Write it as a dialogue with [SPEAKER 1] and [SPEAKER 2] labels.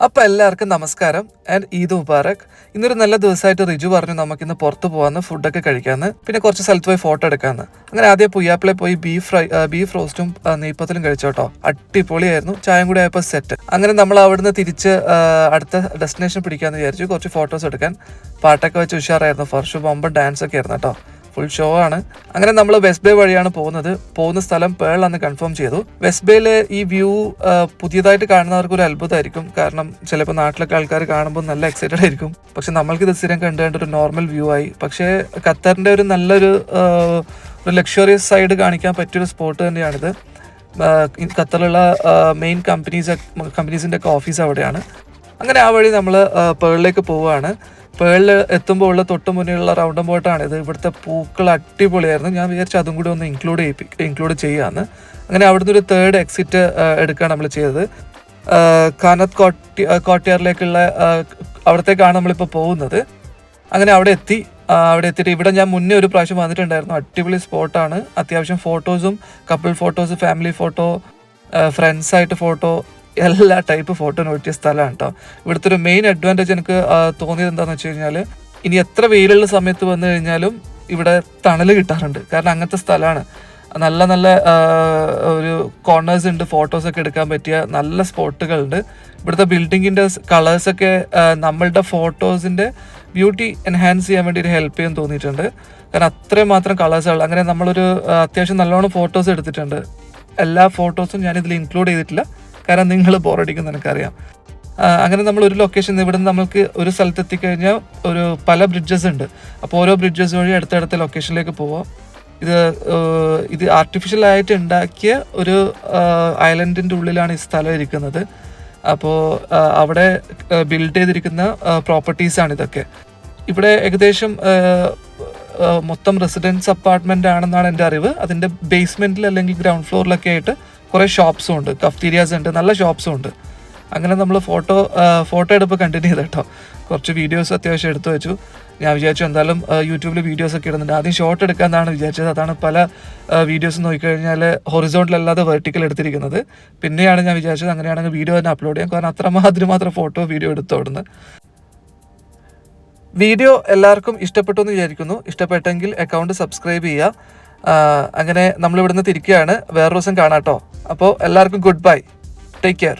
[SPEAKER 1] അപ്പോൾ എല്ലാവർക്കും നമസ്കാരം ആൻഡ് ഈദ് മുബാറക്. ഇന്നൊരു നല്ല ദിവസമായിട്ട് റിജു പറഞ്ഞു നമുക്കിന്ന് പുറത്ത് പോകാമെന്ന്, ഫുഡൊക്കെ കഴിക്കാമെന്ന്, പിന്നെ കുറച്ച് സ്ഥലത്ത് പോയി ഫോട്ടോ എടുക്കാമെന്ന്. അങ്ങനെ ആദ്യം പുയ്യാപ്പിളെ പോയി ബീഫ് റോസ്റ്റും നെയ്പ്പത്തിലും കഴിച്ചോട്ടോ. അടിപൊളിയായിരുന്നു. ചായം കൂടി ആയപ്പോൾ സെറ്റ്. അങ്ങനെ നമ്മൾ അവിടുന്ന് തിരിച്ച് അടുത്ത ഡെസ്റ്റിനേഷൻ പിടിക്കാമെന്ന് വിചാരിച്ചു. കുറച്ച് ഫോട്ടോസ് എടുക്കാൻ പാട്ടൊക്കെ വെച്ച് ഉഷാറായിരുന്നു. ഫർഷു ബൊമ്പ ഡാൻസ് ഒക്കെ ആയിരുന്നു കേട്ടോ. ഫുൾ ഷോ ആണ്. അങ്ങനെ നമ്മൾ വെസ്റ്റ് ബേ വഴിയാണ് പോകുന്ന സ്ഥലം പേളാന്ന് കൺഫേം ചെയ്തു. വെസ്റ്റ് ബേയിലെ ഈ വ്യൂ പുതിയതായിട്ട് കാണുന്നവർക്ക് ഒരു അത്ഭുതമായിരിക്കും. കാരണം ചിലപ്പോൾ നാട്ടിലൊക്കെ ആൾക്കാർ കാണുമ്പോൾ നല്ല എക്സൈറ്റഡ് ആയിരിക്കും. പക്ഷെ നമ്മൾക്കിത് സ്ഥിരം കണ്ടുകൊണ്ട് ഒരു നോർമൽ വ്യൂ ആയി. പക്ഷേ ഖത്തറിൻ്റെ ഒരു നല്ലൊരു ഒരു ലക്ഷറിയസ് സൈഡ് കാണിക്കാൻ പറ്റിയൊരു സ്പോട്ട് തന്നെയാണിത്. ഖത്തറിലുള്ള മെയിൻ കമ്പനീസിൻ്റെ ഒക്കെ ഓഫീസ് അവിടെയാണ്. അങ്ങനെ ആ വഴി നമ്മൾ പേളിലേക്ക് പോവുകയാണ്. പേളിൽ എത്തുമ്പോൾ ഉള്ള തൊട്ട് മുന്നിലുള്ള റൗണ്ട് ബോട്ടാണിത്. ഇവിടുത്തെ പൂക്കൾ അടിപൊളിയായിരുന്നു. ഞാൻ വിചാരിച്ചു അതും കൂടി ഒന്ന് ഇൻക്ലൂഡ് ചെയ്യാമെന്ന്. അങ്ങനെ അവിടുന്ന് ഒരു തേർഡ് എക്സിറ്റ് എടുക്കുകയാണ് നമ്മൾ ചെയ്തത്. കാനത്ത് കോട്ടിയാറിലേക്കുള്ള അവിടത്തേക്കാണ് നമ്മളിപ്പോൾ പോകുന്നത്. അങ്ങനെ അവിടെ എത്തിയിട്ട് ഇവിടെ ഞാൻ മുന്നേ ഒരു പ്രാവശ്യം വന്നിട്ടുണ്ടായിരുന്നു. അടിപൊളി സ്പോട്ടാണ്. അത്യാവശ്യം ഫോട്ടോസും, കപ്പിൾ ഫോട്ടോസ്, ഫാമിലി ഫോട്ടോ, ഫ്രണ്ട്സായിട്ട് ഫോട്ടോ, എല്ലാ ടൈപ്പ് ഫോട്ടോ പറ്റിയ സ്ഥലമാണ് കേട്ടോ. ഇവിടുത്തെ ഒരു മെയിൻ അഡ്വാൻറ്റേജ് എനിക്ക് തോന്നിയത് എന്താണെന്ന് വെച്ച് കഴിഞ്ഞാൽ, ഇനി എത്ര വെയിലുള്ള സമയത്ത് വന്നു കഴിഞ്ഞാലും ഇവിടെ തണൽ കിട്ടാറുണ്ട്. കാരണം അങ്ങനത്തെ സ്ഥലമാണ്. നല്ല നല്ല ഒരു കോർണേഴ്സ് ഉണ്ട്, ഫോട്ടോസൊക്കെ എടുക്കാൻ പറ്റിയ നല്ല സ്പോട്ടുകളുണ്ട്. ഇവിടുത്തെ ബിൽഡിങ്ങിൻ്റെ കളേഴ്സൊക്കെ നമ്മളുടെ ഫോട്ടോസിൻ്റെ ബ്യൂട്ടി എൻഹാൻസ് ചെയ്യാൻ വേണ്ടി ഒരു ഹെൽപ്പ് ചെയ്യാൻ തോന്നിയിട്ടുണ്ട്. കാരണം അത്രയും മാത്രം കളേഴ്സുകൾ. അങ്ങനെ നമ്മളൊരു അത്യാവശ്യം നല്ലോണം ഫോട്ടോസ് എടുത്തിട്ടുണ്ട്. എല്ലാ ഫോട്ടോസും ഞാനിതിൽ ഇൻക്ലൂഡ് ചെയ്തിട്ടില്ല, കാരണം നിങ്ങൾ ബോറടിക്കും എനിക്കറിയാം. അങ്ങനെ നമ്മൾ ഒരു ലൊക്കേഷൻ ഇവിടെ നിന്ന് നമുക്ക് ഒരു സ്ഥലത്ത് എത്തിക്കഴിഞ്ഞാൽ പല ബ്രിഡ്ജസ് ഉണ്ട്. അപ്പോൾ ഓരോ ബ്രിഡ്ജസ് വഴി അടുത്തടുത്ത ലൊക്കേഷനിലേക്ക് പോവാം. ഇത് ആർട്ടിഫിഷ്യലായിട്ട് ഉണ്ടാക്കിയ ഒരു ഐലൻഡിൻ്റെ ഉള്ളിലാണ് ഈ സ്ഥലം ഇരിക്കുന്നത്. അപ്പോൾ അവിടെ ബിൽഡ് ചെയ്തിരിക്കുന്ന പ്രോപ്പർട്ടീസാണ് ഇതൊക്കെ. ഇവിടെ ഏകദേശം മൊത്തം റെസിഡൻസ് അപ്പാർട്ട്മെൻ്റ് ആണെന്നാണ് എൻ്റെ അറിവ്. അതിൻ്റെ ബേസ്മെൻറ്റിൽ അല്ലെങ്കിൽ ഗ്രൗണ്ട് ഫ്ലോറിലൊക്കെ ആയിട്ട് കുറേ ഷോപ്സും ഉണ്ട്, കഫ്റ്റീരിയാസ് ഉണ്ട്, നല്ല ഷോപ്സും ഉണ്ട്. അങ്ങനെ നമ്മൾ ഫോട്ടോ എടുപ്പ് കണ്ടിന്യൂ ചെയ്ത് കേട്ടോ. കുറച്ച് വീഡിയോസ് അത്യാവശ്യം എടുത്തു വെച്ചു. ഞാൻ വിചാരിച്ചു എന്തായാലും യൂട്യൂബിൽ വീഡിയോസൊക്കെ ഇടുന്നുണ്ട്. ആദ്യം ഷോർട്ട് എടുക്കാമെന്നാണ് വിചാരിച്ചത്. അതാണ് പല വീഡിയോസ് നോക്കിക്കഴിഞ്ഞാൽ ഹൊറിസോണ്ടലല്ലാതെ വെർട്ടിക്കൽ എടുത്തിരിക്കുന്നത്. പിന്നെയാണ് ഞാൻ വിചാരിച്ചത് അങ്ങനെയാണെങ്കിൽ വീഡിയോ തന്നെ അപ്ലോഡ് ചെയ്യാം. കാരണം അത്രമാത്രം ഫോട്ടോ വീഡിയോ എടുത്തോടുന്നു. വീഡിയോ എല്ലാവർക്കും ഇഷ്ടപ്പെട്ടു എന്ന് വിചാരിക്കുന്നു. ഇഷ്ടപ്പെട്ടെങ്കിൽ അക്കൗണ്ട് സബ്സ്ക്രൈബ് ചെയ്യുക. അങ്ങനെ നമ്മളിവിടുന്ന് തിരിക്കുകയാണ്. വേറൊരു ദിവസം കാണാം കേട്ടോ. അപ്പോൾ എല്ലാവർക്കും ഗുഡ് ബൈ, ടേക്ക് കെയർ.